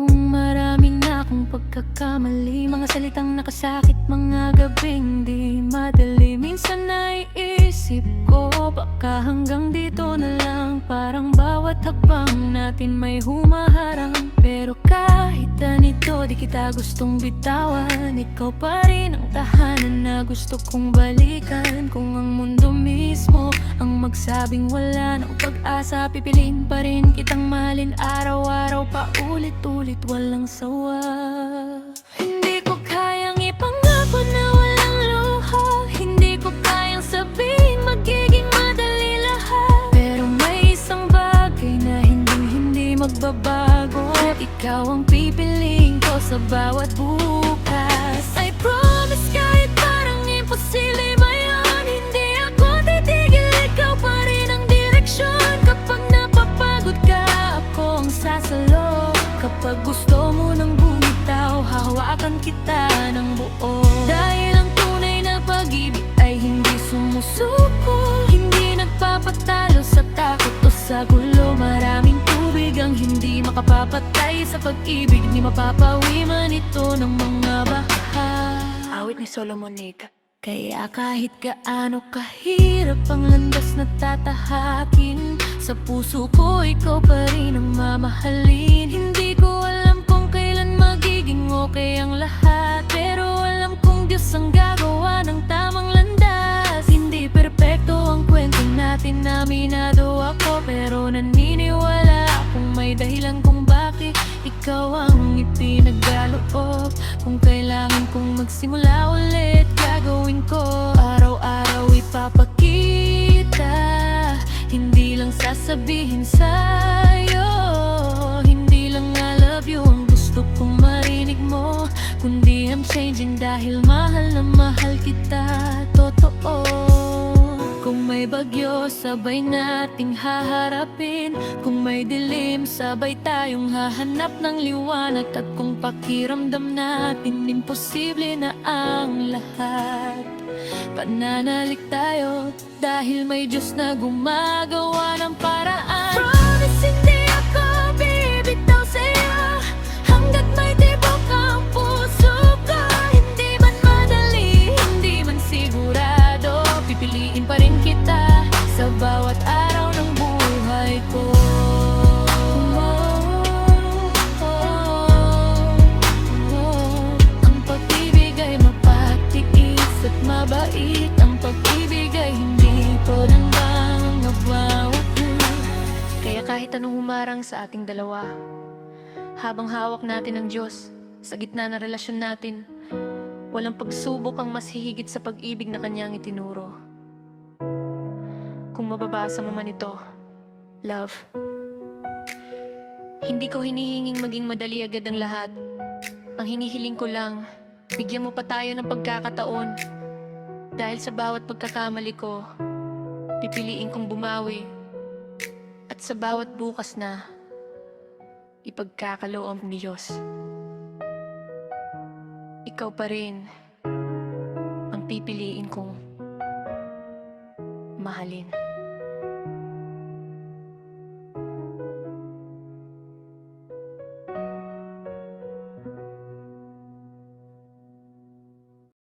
kong maraming na akong pagkakamali, mga salitang nakasakit, mga gabing di madali. Minsan naiisip ko, baka hanggang dito na lang. Parang bawat hakbang natin may humaharang. Pero kahit ganito, di kita gustong bitawan. Ikaw pa rin ang tahanan na gusto kong balikan. Kung ang mundo mismo ang magsabing wala ng pag-asa, pipiliin pa rin kitang mahalin araw-araw, paulit-ulit, walang sawa. Hindi ko kayang ipangako na walang luha, hindi ko kayang sabihin magiging madali lahat. Pero may isang bagay na hindi magbabago, ikaw ang pipiliin ko sa bawat bukas. I promise, kahit parang imposible mayon, hindi ako titigil, ikaw pa rin ang direksyon. Kapag napapagod ka, ako ang sasalo. Kapag gusto mo nang bumitaw, hahawakan kita ng buo. Dahil ang tunay na pag-ibig ay hindi sumusuko, hindi nagpapatalo sa takot o sa gulo. Maraming tubig ang hindi makapapatay sa pag-ibig, di mapapawi man ito ng mga baha. Awit ni Solomon Nick. Kaya kahit gaano kahirap ang landas na tatahakin, sa puso ko ikaw pa rin ang mamahalin. Hindi ko alam kung kailan magiging okay ang lahat, pero alam kong Diyos ang gagawa ng tamang landas. Hindi perpekto ang kwento natin, aminado ako, pero naniniwala akong may dahilan kung bakit ikaw ang ipinagkaloob. Kung kailangan kong magsimula ulit, gagawin ko. Araw-araw ipapakita, hindi lang sasabihin sa'yo. Hindi lang I love you ang gusto kong marinig mo, kundi I'm changing dahil mahal na mahal kita. Totoo. Kung may bagyo, sabay nating haharapin. Kung may dilim, sabay tayong hahanap ng liwanag. At kung pakiramdam natin imposible na ang lahat, pananalig tayo dahil may Diyos na gumagawa ng paraan. Promise, hindi ako bibitaw sa'yo hanggat may tibok ang puso ko. Hindi man madali, hindi man sigurado, pipiliin pa rin kita sa bawat araw ng buhay ko. Ang pag-ibig ay mapagtiis at mabait. Ang pag-ibig ay hindi po ng mga bawat. Kaya kahit anong humarang sa ating dalawa, habang hawak natin ang Diyos sa gitna ng relasyon natin, walang pagsubok ang mas hihigit sa pag-ibig na Kanyang itinuro. Kung mababasa mo man ito, love, hindi ko hinihinging maging madali agad ang lahat. Ang hinihiling ko lang, bigyan mo pa tayo ng pagkakataon. Dahil sa bawat pagkakamali ko, pipiliin kong bumawi. At sa bawat bukas na ipagkakaloob ni Diyos, ikaw pa rin ang pipiliin kong mahalin.